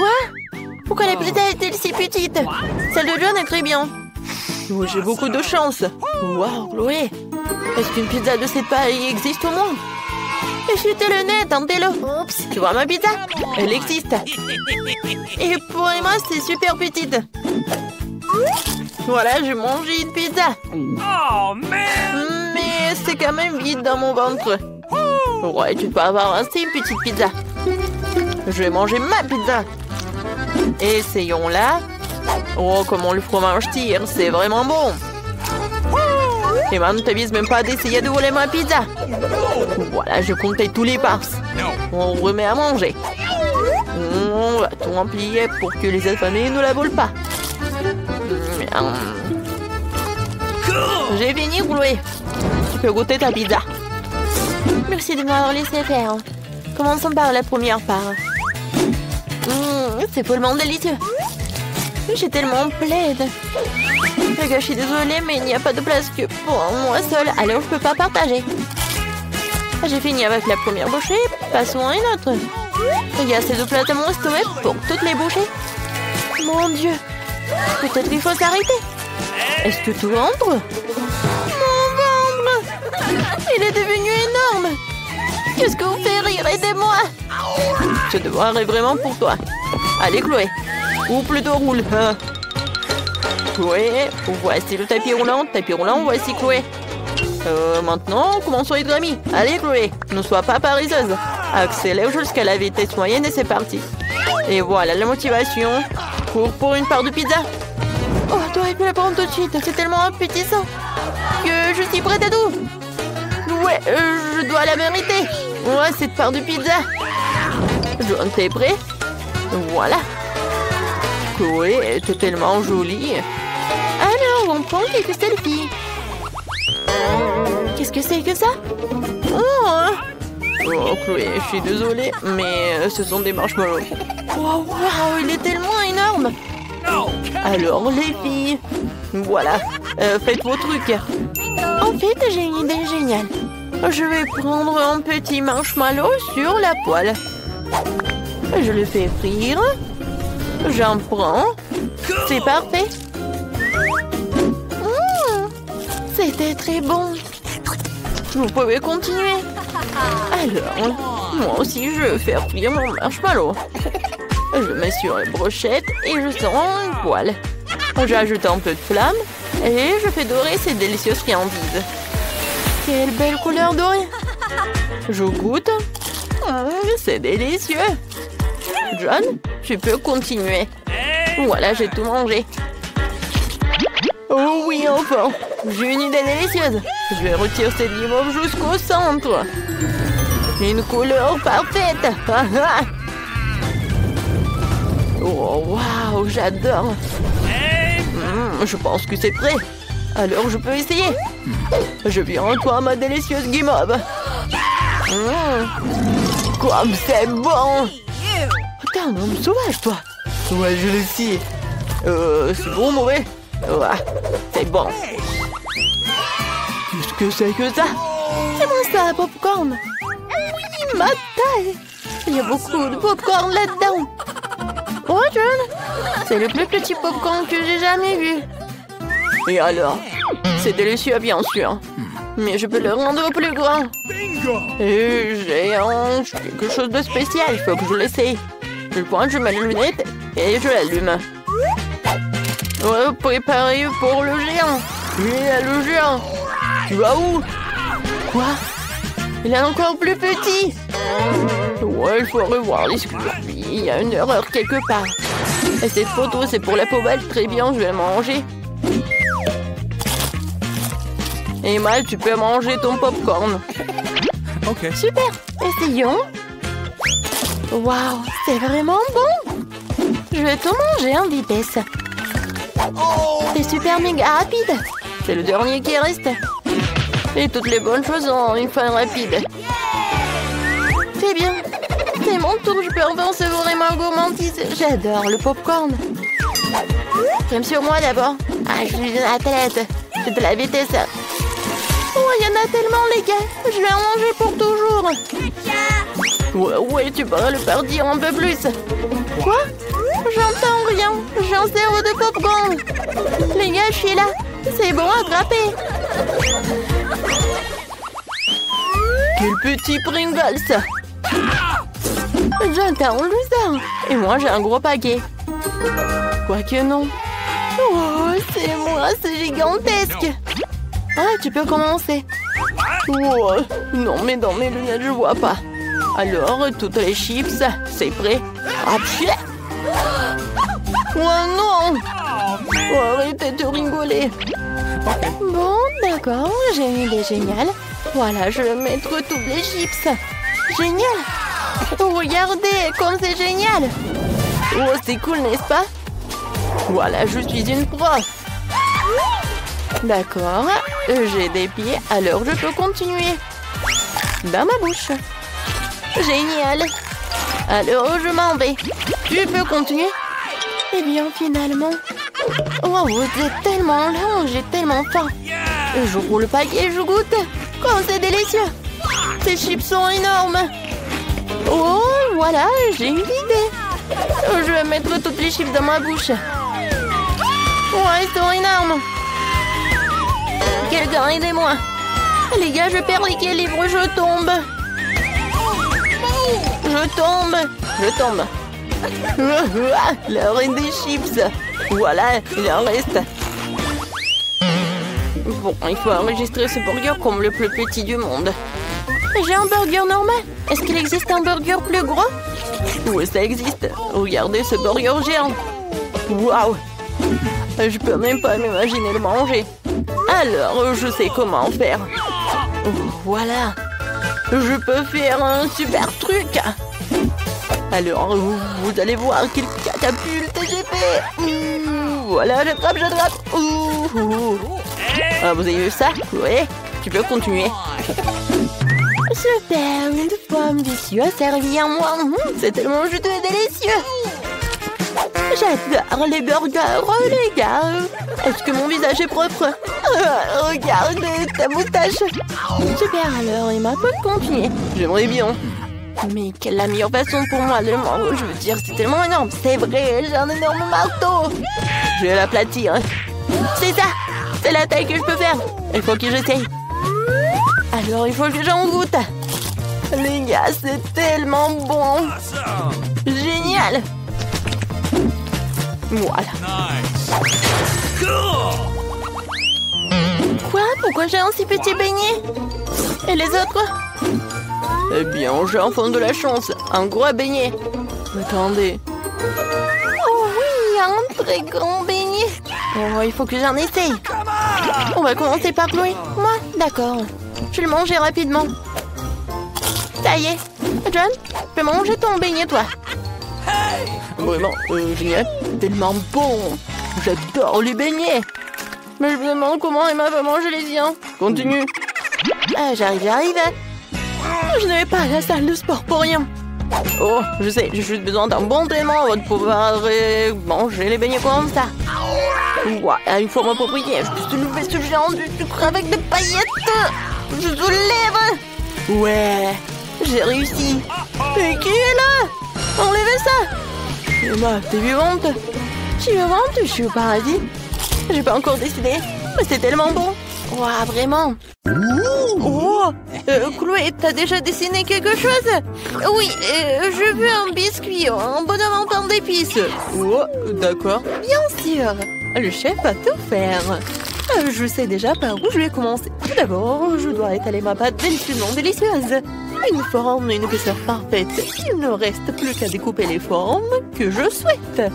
Quoi? Pourquoi la pizza est-elle si petite? Celle de John est très bien. Oh, j'ai beaucoup de chance. Waouh, Chloé. Est-ce qu'une pizza de cette taille existe au monde? Échutez le net, tentez-le. Oups, tu vois ma pizza? Elle existe. Et pour Emma, c'est super petite. Voilà, j'ai mangé une pizza. Oh, man! Mais c'est quand même vide dans mon ventre. Ouais, tu peux avoir assez une petite pizza. Je vais manger ma pizza. Essayons-la. Oh, comment le fromage tire, c'est vraiment bon. Emma, ne t'avise même pas d'essayer de voler ma pizza. Voilà, je comptais tous les parts. On remet à manger. On va tout remplir pour que les affamés ne la volent pas. J'ai fini, Chloé. Tu peux goûter ta pizza. Merci de m'avoir laissé faire. Commençons par la première part. C'est follement délicieux. J'ai tellement plaide. Je suis désolée, mais il n'y a pas de place que pour moi seule, alors je peux pas partager. J'ai fini avec la première bouchée, passons à une autre. Il y a assez de place à mon estomac pour toutes les bouchées. Mon Dieu, peut-être qu'il faut s'arrêter. Est-ce que tout rentre? Mon ventre, il est devenu énorme. Qu'est-ce que vous faites rire? Aidez-moi. Ce devoir est vraiment pour toi. Allez, Chloé. Ou plutôt roule. Chloé, voici le tapis roulant. Tapis roulant, voici Chloé. Maintenant, commençons à être amis. Allez, Chloé, ne sois pas paresseuse. Accélère jusqu'à la vitesse moyenne et c'est parti. Et voilà la motivation. Cours pour une part de pizza. Oh, tu aurais pu la prendre tout de suite. C'est tellement appétissant que je suis prête à tout. Ouais, je dois la mériter. Ouais, cette part de pizza. John, t'es prêt? Voilà. Chloé est tellement jolie. Alors, on prend quelques selfies. Qu'est-ce que c'est que ça? Oh, Chloé, je suis désolée, mais ce sont des marshmallows. Wow, il est tellement énorme. Alors, les filles, voilà, faites vos trucs. En fait, j'ai une idée géniale. Je vais prendre un petit marshmallow sur la poêle. Je le fais frire. J'en prends. C'est parfait. C'était très bon. Vous pouvez continuer. Alors, moi aussi, je vais faire frire mon marshmallow. Je mets sur la brochette et je sens une poêle. J'ajoute un peu de flamme et je fais dorer ces délicieuses friandises. Quelle belle couleur dorée. Je goûte. C'est délicieux. John, tu peux continuer. Voilà, j'ai tout mangé. Oh oui, enfin. J'ai une idée délicieuse. Je vais retirer cette guimauve jusqu'au centre. Une couleur parfaite. Oh, waouh, j'adore. Je pense que c'est prêt. Alors, je peux essayer. Je viens à toi, ma délicieuse guimauve. Comme c'est bon. T'es un homme sauvage, toi. Ouais, je le sais. C'est bon, mauvais. Ouais, c'est bon. Qu'est-ce que c'est que ça? C'est moi ça, popcorn. Oui, ma taille. Il y a beaucoup de popcorn là-dedans. Oh, John, c'est le plus petit popcorn que j'ai jamais vu. Et alors? C'est délicieux, bien sûr. Mais je peux le rendre plus grand. Et j'ai quelque chose de spécial. Il faut que je l'essaye. Je pointe, je mets les lunettes et je l'allume. Préparez pour le géant. Il est le géant. Tu vas où? Quoi? Il est encore plus petit. Ouais, il faut revoir les sculptures. Il y a une erreur quelque part. Et cette photo, c'est pour la poubelle. Très bien, je vais manger. Emma, tu peux manger ton popcorn. Ok. Super. Essayons. Waouh, c'est vraiment bon. Je vais tout manger en vitesse. C'est super méga rapide. C'est le dernier qui reste. Et toutes les bonnes choses ont une fin rapide. C'est bien. C'est mon tour, je peux enfin savourer ma gourmandise. J'adore le popcorn. J'aime sur moi d'abord. Ah, je suis une athlète. C'est de la vitesse. Oh, il y en a tellement, les gars. Je vais en manger pour toujours. Ouais, tu pourrais le faire dire un peu plus. Quoi? J'entends rien. J'ai un cerveau de popcorn. Les gars, je suis là. C'est bon, attrapé. Quel petit Pringles. J'entends le ça. Et moi, j'ai un gros paquet. Quoique non. Oh, c'est moi, c'est gigantesque. Ah, tu peux commencer. Oh, non, mais dans mes lunettes, je vois pas. Alors, toutes les chips, c'est prêt. Ah, putain. Oh non. Oh, arrêtez de rigoler. Bon, d'accord, j'ai une idée géniale. Voilà, je vais mettre toutes les chips. Génial. Regardez, comme c'est génial. Oh, c'est cool, n'est-ce pas? Voilà, je suis une pro. D'accord, j'ai des pieds, alors je peux continuer. Dans ma bouche. Génial. Alors, je m'en vais. Tu peux continuer? Eh bien, finalement... Oh, vous êtes tellement long, j'ai tellement faim. Je roule le paquet et je goûte. Oh, c'est délicieux. Ces chips sont énormes. Oh, voilà, j'ai une idée. Je vais mettre toutes les chips dans ma bouche. Ouais, ils sont énormes. Quelqu'un, aidez-moi. Les gars, je perds l'équilibre, je tombe. Je tombe. Je tombe. La reine des chips. Voilà, il en reste. Bon, il faut enregistrer ce burger comme le plus petit du monde. J'ai un burger normal. Est-ce qu'il existe un burger plus gros? Oui, ça existe. Regardez ce burger géant. Waouh! Je peux même pas m'imaginer le manger. Alors, je sais comment faire. Voilà. Je peux faire un super truc. Alors, vous allez voir quelle catapulte j'ai fait. Voilà, j'attrape. Ah, vous avez vu ça? Oui, tu peux continuer. Super, une pomme délicieuse servie à moi. C'est tellement juteux et délicieux. J'adore les burgers, les gars. Est-ce que mon visage est propre? Regarde ta moustache. Super, alors, il m'a pas continué. J'aimerais bien. Mais quelle est la meilleure façon pour moi de le manger? Je veux dire, c'est tellement énorme. C'est vrai, j'ai un énorme marteau. Je vais l'aplatir. C'est ça. C'est la taille que je peux faire. Il faut que j'essaye. Alors, il faut que j'en goûte. Les gars, c'est tellement bon. Génial. Voilà. Quoi? Pourquoi j'ai un si petit beignet? Et les autres? Eh bien, j'ai enfin de la chance. Un gros beignet. Attendez. Oh oui, un très grand beignet. Oh, il faut que j'en essaye. On va commencer par Chloé. Moi? D'accord. Je vais le manger rapidement. Ça y est. John, tu peux manger ton beignet, toi. Vraiment, génial. Tellement bon. J'adore les beignets. Mais je me demande comment Emma va manger les siens. Continue. Ah, j'arrive. Je ne vais pas à la salle de sport pour rien. Oh, je sais, j'ai juste besoin d'un bon entraînement avant de pouvoir manger les beignets comme ça. Voilà, il faut m'approprier. Je peux soulever ce géant du sucre avec des paillettes. Je soulève. Ouais, j'ai réussi. Et qui est là? Enlevez ça. Emma, t'es vivante? Je suis vivante, je suis au paradis. J'ai pas encore décidé, mais c'est tellement bon. Ouah, vraiment. Oh, Chloé, t'as déjà dessiné quelque chose? Oui, je veux un biscuit, un bonhomme en pain d'épices. Oh, d'accord. Bien sûr, le chef va tout faire. Je sais déjà par où je vais commencer. Tout d'abord, je dois étaler ma pâte délicieusement délicieuse. Une forme et une épaisseur parfaite. Il ne reste plus qu'à découper les formes que je souhaite.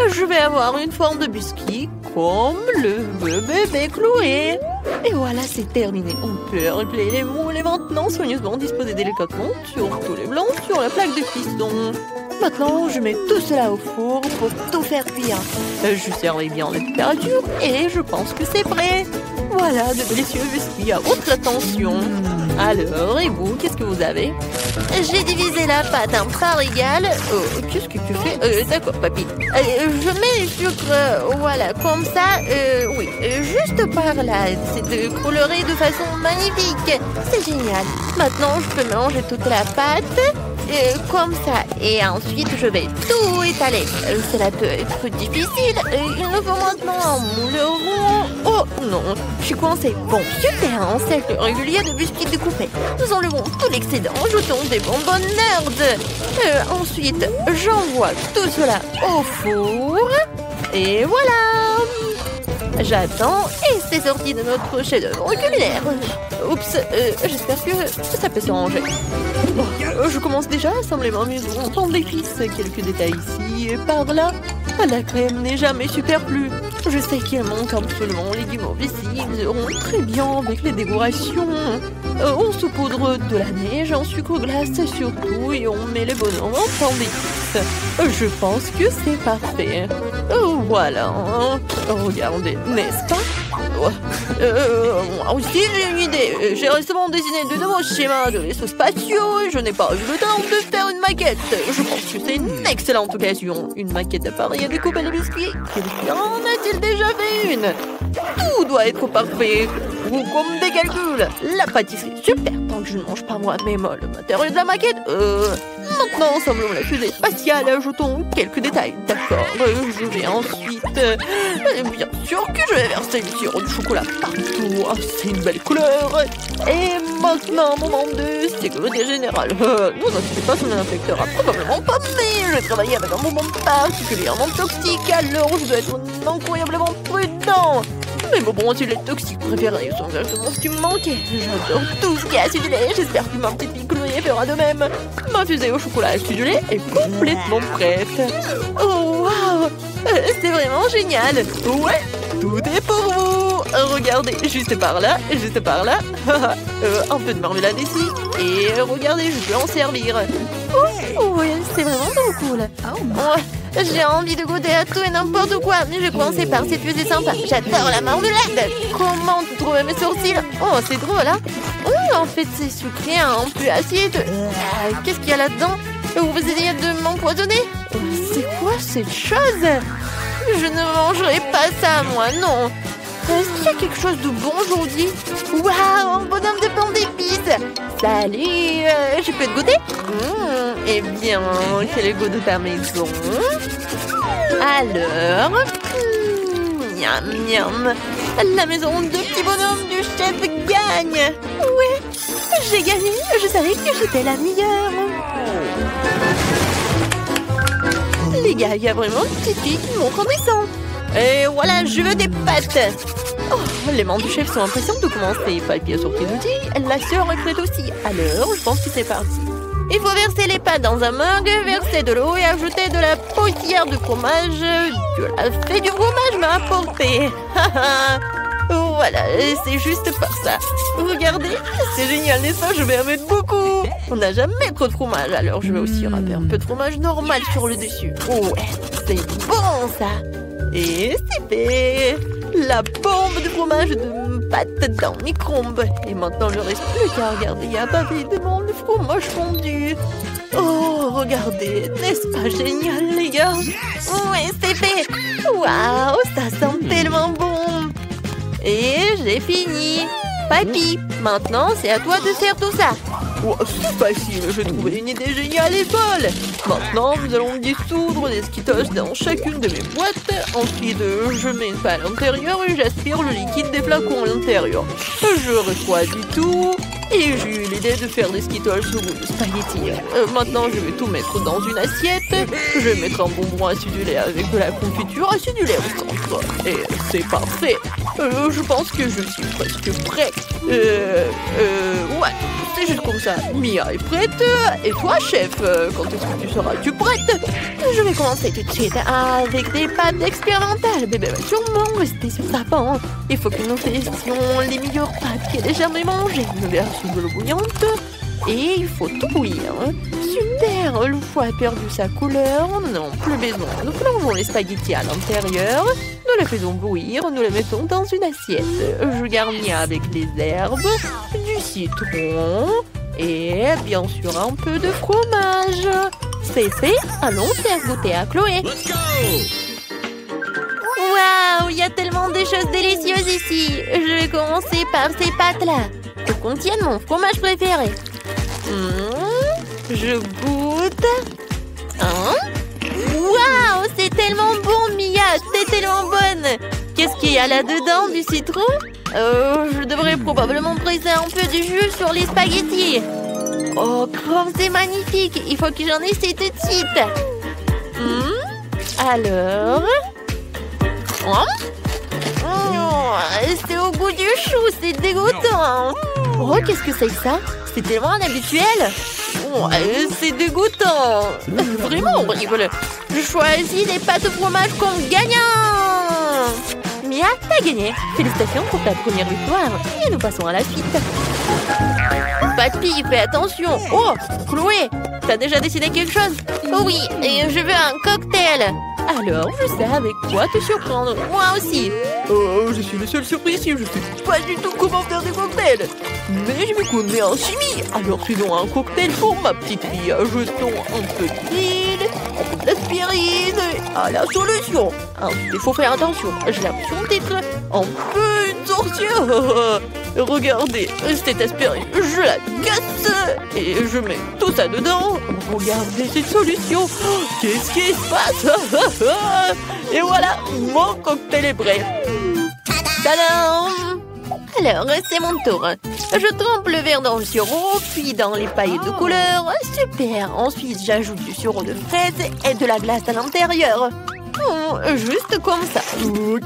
Je vais avoir une forme de biscuit comme le bébé Chloé. Et voilà, c'est terminé. On peut replier les moules et maintenant soigneusement disposer délicatement sur tous les blancs sur la plaque de piston. Maintenant, je mets tout cela au four pour tout faire cuire. Je servis bien la température et je pense que c'est prêt. Voilà, de délicieux biscuits à votre attention. Alors, et vous, qu'est-ce que vous avez? J'ai divisé la pâte en parts égales. Oh, qu'est-ce que tu fais? D'accord, papy. Je mets les sucres, voilà, comme ça. Oui, juste par là. C'est coloré de façon magnifique. C'est génial. Maintenant, je peux mélanger toute la pâte. comme ça. Et ensuite, je vais tout étaler. Cela peut être difficile. Il nous faut maintenant un moule rond. Oh non, je suis coincée. Bon, super, un cercle régulier de biscuits découpés. Nous enlevons tout l'excédent, jetons des bonbonnes nerds. Ensuite, j'envoie tout cela au four. Et voilà! J'attends et c'est sorti de notre chef-d'œuvre culinaire. Oups, j'espère que ça peut se ranger. Bon, je commence déjà à assembler ma maison en d'épices. Quelques détails ici et par là. La crème n'est jamais superflue. Je sais qu'il manque absolument les légumes ici. Ils iront très bien avec les décorations. On saupoudre de la neige en sucre glace surtout et on met les bonhommes en pain d'épices. Je pense que c'est parfait. Voilà. Regardez, n'est-ce pas? Moi aussi j'ai une idée. J'ai récemment dessiné de nouveaux schémas de vaisseaux spatiaux et je n'ai pas eu le temps de faire une maquette. Je pense que c'est une excellente occasion. Une maquette d'appareil à découper les biscuits. Quelqu'un en a-t-il déjà fait une? Tout doit être parfait. Ou comme des calculs. La pâtisserie, super. Tant que je ne mange pas moi-même le matériau de la maquette. Maintenant, ensemblons la fusée spatiale. Ajoutons quelques détails. D'accord. Je vais ensuite... bien sûr que je vais verser du sirop de chocolat partout. Oh, c'est une belle couleur. Et maintenant, moment de sécurité générale. Ne vous inquiétez pas, son infecteur a probablement pas, mais je travaille avec un bonbon particulièrement toxique. Alors, je dois être incroyablement prudent. Mes bonbons toxiques préférés sont exactement ce qui me manquait. J'adore tout ce qui est acidulé. J'espère que ma petite Chloé fera de même. Ma fusée au chocolat acidulé est complètement prête. Oh, waouh! C'est vraiment génial. Ouais, tout est pour vous. Regardez, juste par là, juste par là. Un peu de marmelade ici. Et regardez, je peux en servir. Oh, oui, c'est vraiment trop cool. Ouais. J'ai envie de goûter à tout et n'importe quoi, mais je vais commencer par cette fusée sympa. J'adore la marmelade. Comment tu trouves mes sourcils? Oh, c'est drôle, hein? En fait, c'est sucré, un peu acide. Qu'est-ce qu'il y a là-dedans? Vous essayez de m'empoisonner? C'est quoi cette chose? Je ne mangerai pas ça, moi, non. Est-ce qu'il y a quelque chose de bon aujourd'hui? Waouh, un bonhomme de pain d'épices. Salut, je peux te goûter? Eh bien, quel est le goût de ta maison? Alors, miam miam. La maison de petits bonhommes du chef gagne. Ouais, j'ai gagné. Je savais que j'étais la meilleure. Les gars, il y a vraiment une petite fille qui montre en descente. Et voilà, je veux des pâtes. Oh, les membres du chef sont impatients de commencer. Papy a sorti l'outil, la sœur est prête aussi. Alors, je pense que c'est parti. Il faut verser les pâtes dans un mug, verser de l'eau et ajouter de la poussière de fromage que la fée du fromage m'a apporté. Voilà, c'est juste pas ça. Regardez, c'est génial, n'est-ce pas? Je vais en mettre beaucoup. On n'a jamais trop de fromage, alors je vais aussi râper un peu de fromage normal sur le dessus. Ouais, c'est bon ça. Et c'est fait. La bombe de fromage de pâte dans le micro-ondes. Et maintenant, il ne reste plus qu'à regarder. Il y a papy devant le fromage fondu. Oh, regardez. N'est-ce pas génial, les gars? Oui, c'est fait. Waouh, ça sent tellement bon. Et j'ai fini. Papy, maintenant, c'est à toi de faire tout ça. Oh, c'est facile, j'ai trouvé une idée géniale et folle. Maintenant, nous allons dissoudre des Skittles dans chacune de mes boîtes. Ensuite, je mets ça à l'intérieur et j'aspire le liquide des flacons à l'intérieur. Je refroidis tout et j'ai eu l'idée de faire des Skittles au goût de spaghetti. Maintenant, je vais tout mettre dans une assiette. Je vais mettre un bonbon acidulé avec de la confiture acidulée au centre. Et c'est parfait. Je pense que je suis presque prêt. Ouais, c'est juste comme ça. Mia est prête. Et toi, chef, quand est-ce que tu seras-tu prête? Je vais commencer tout de suite avec des pâtes expérimentales. Bébé va sûrement rester sur sa banc. Il faut que nous testions les meilleures pâtes qu'elle ait jamais mangées. Une version de l'eau bouillante. Et il faut tout bouillir. Super, le foie a perdu sa couleur. Nous n'avons plus besoin. Nous plongeons les spaghettis à l'intérieur. Nous les faisons bouillir. Nous les mettons dans une assiette. Je garnis avec des herbes, du citron et bien sûr un peu de fromage. C'est fait. Allons faire goûter à Chloé. Waouh, il y a tellement de choses délicieuses ici. Je vais commencer par ces pâtes-là qui contiennent mon fromage préféré. Je goûte. Hein? Waouh, c'est tellement bon, Mia. C'est tellement bonne. Qu'est-ce qu'il y a là-dedans? Du citron? Je devrais probablement presser un peu de jus sur les spaghettis. Oh, comme c'est magnifique. Il faut que j'en essaie tout de suite. Alors... c'est au goût du chou, c'est dégoûtant. Oh, qu'est-ce que c'est que ça? C'est tellement inhabituel. C'est dégoûtant. Vraiment horrible. Je choisis les pâtes au fromage comme gagnant. Mia, t'as gagné. Félicitations pour ta première victoire. Et nous passons à la suite. Papy, fais attention. Oh, Chloé, t'as déjà décidé quelque chose? Oui, et je veux un cocktail. Alors, je sais avec quoi te surprendre. Moi aussi. Je suis le seul surpris ici. Je sais pas du tout comment faire des cocktails. Mais je me connais en chimie. Alors, faisons un cocktail pour ma petite fille. Jetons un peu d'huile, un peu d'aspirine à la solution. Il faut faire attention. J'ai l'impression d'être un peu une sorcière. Regardez, cette aspirine, je la casse et je mets tout ça dedans. Regardez cette solution. Qu'est-ce qui se passe? Et voilà, mon cocktail est prêt. Tadam! Alors, c'est mon tour. Je trempe le verre dans le sirop, puis dans les paillettes de couleur. Super! Ensuite, j'ajoute du sirop de fraise et de la glace à l'intérieur. Juste comme ça.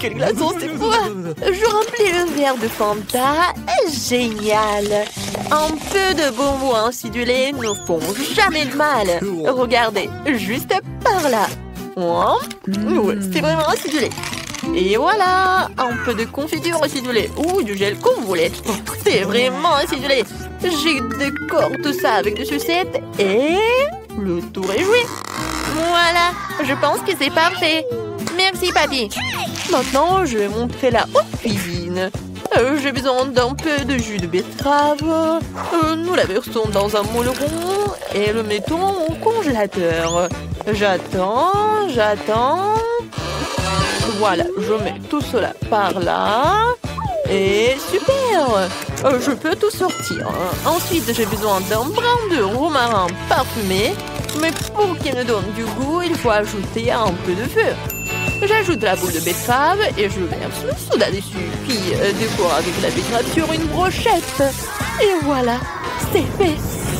Quel glaçon, c'est quoi? Je remplis le verre de Fanta. Génial! Un peu de bonbons acidulés ne font jamais de mal. Regardez, juste par là. Ouais, c'est vraiment acidulé. Et voilà, un peu de confiture acidulée ou du gel comme vous voulez. C'est vraiment acidulé. J'ai décoré tout ça avec des sucettes et le tour est joué. Voilà, je pense que c'est parfait. Merci, papy. Maintenant, je vais montrer la haute cuisine. J'ai besoin d'un peu de jus de betterave. Nous la versons dans un moule rond et le mettons au congélateur. J'attends. Voilà, je mets tout cela par là. Et super! Je peux tout sortir. Ensuite, j'ai besoin d'un brin de romarin parfumé. Mais pour qu'il me donne du goût, il faut ajouter un peu de feu. J'ajoute la boule de betterave et je verse le soda dessus. Puis décore avec la betterave sur une brochette. Et voilà, c'est fait.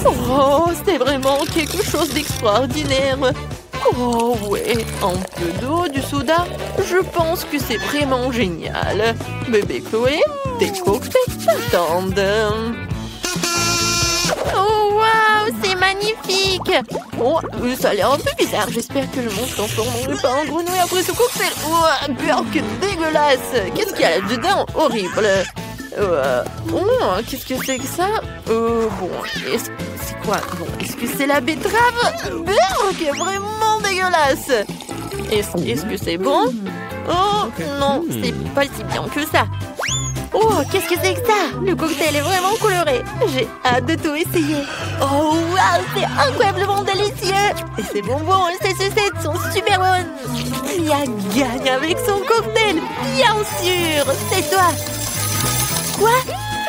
Oh, c'est vraiment quelque chose d'extraordinaire. Oh ouais, un peu d'eau, du soda. Je pense que c'est vraiment génial. Bébé Chloé, tes cocktails t'attendent. Oh waouh, c'est magnifique. Oh, ça a l'air un peu bizarre. J'espère que je m'en transformerai pas en grenouille après ce cocktail. Oh, burk dégueulasse. Qu'est-ce qu'il y a là-dedans? Horrible. Qu'est-ce que c'est que ça? Bon, c'est quoi? Bon, est-ce que c'est la betterave? Burk, vraiment dégueulasse. Est-ce que c'est bon? Oh, non, c'est pas si bien que ça. Oh, qu'est-ce que c'est que ça? Le cocktail est vraiment coloré. J'ai hâte de tout essayer. Oh, waouh, c'est incroyablement délicieux. Et ces bonbons et ces sucettes sont super bonnes. Mia gagne avec son cocktail. Bien sûr, c'est toi. Quoi?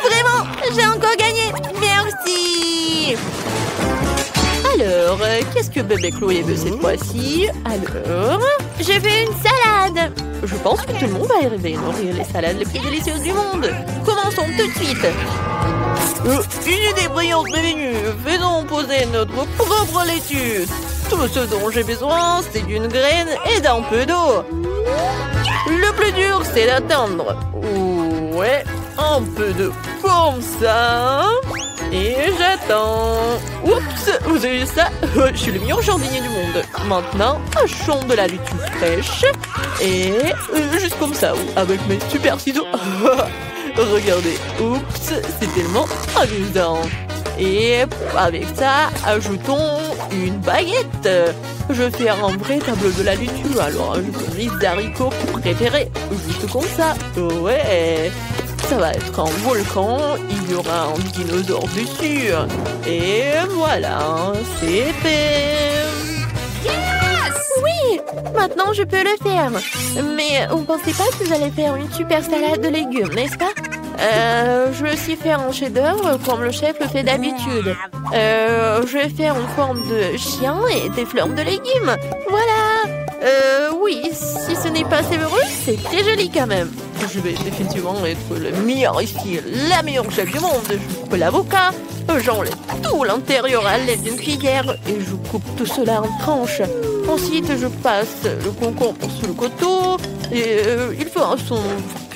Vraiment? J'ai encore gagné. Merci. Alors, qu'est-ce que bébé Chloé veut cette fois-ci? Alors, j'ai fait une salade. Je pense que tout le monde va arriver à nourrir les salades les plus délicieuses du monde. Commençons tout de suite. Une idée brillante m'est venue. Faisons poser notre propre laitue. Tout ce dont j'ai besoin, c'est d'une graine et d'un peu d'eau. Le plus dur, c'est d'attendre. Ouais, un peu de comme ça. Et j'attends. Oups, vous avez vu ça? Je suis le meilleur jardinier du monde. Maintenant, hachons de la laitue fraîche. Et juste comme ça, avec mes super ciseaux. Regardez, oups, c'est tellement amusant. Et avec ça, ajoutons une baguette. Je vais faire un vrai tableau de la laitue. Alors, ajoutons mes haricots préférés. Juste comme ça. Ouais. Ça va être un volcan, il y aura un dinosaure dessus. Et voilà, c'est fait. Yes! Oui, maintenant je peux le faire. Mais vous pensez pas que vous allez faire une super salade de légumes, n'est-ce pas? Je vais aussi faire un chef-d'œuvre comme le chef le fait d'habitude. Je vais faire une forme de chien et des fleurs de légumes. Voilà. Oui, si ce n'est pas savoureux, c'est très joli quand même. Je vais définitivement être le meilleur ici, la meilleure chef du monde. Je coupe l'avocat, j'enlève tout l'intérieur à l'aide d'une cuillère et je coupe tout cela en tranches. Ensuite, je passe le concombre sur le couteau et il fera son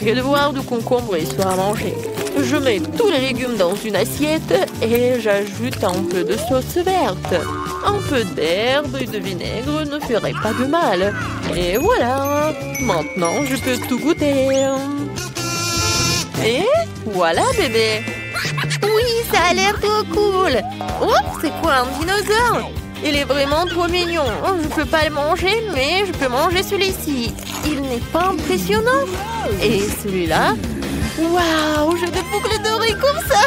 devoir de concombre et sera mangé. Je mets tous les légumes dans une assiette et j'ajoute un peu de sauce verte. Un peu d'herbe et de vinaigre ne ferait pas de mal. Et voilà, maintenant je peux tout goûter. Et voilà bébé. Oui, ça a l'air trop cool. Oh, c'est quoi un dinosaure? Il est vraiment trop mignon. Oh, je peux pas le manger, mais je peux manger celui-ci. Il n'est pas impressionnant. Et celui-là? Waouh, j'ai des boucles d'oreilles comme ça.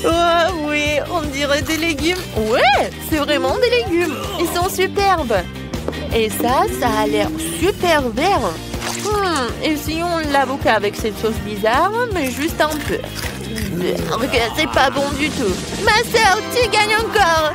Oh, oui, on dirait des légumes. Ouais, c'est vraiment des légumes. Ils sont superbes. Et ça a l'air super vert. Essayons l'avocat avec cette sauce bizarre, mais juste un peu. C'est pas bon du tout. Ma sœur, tu gagnes encore.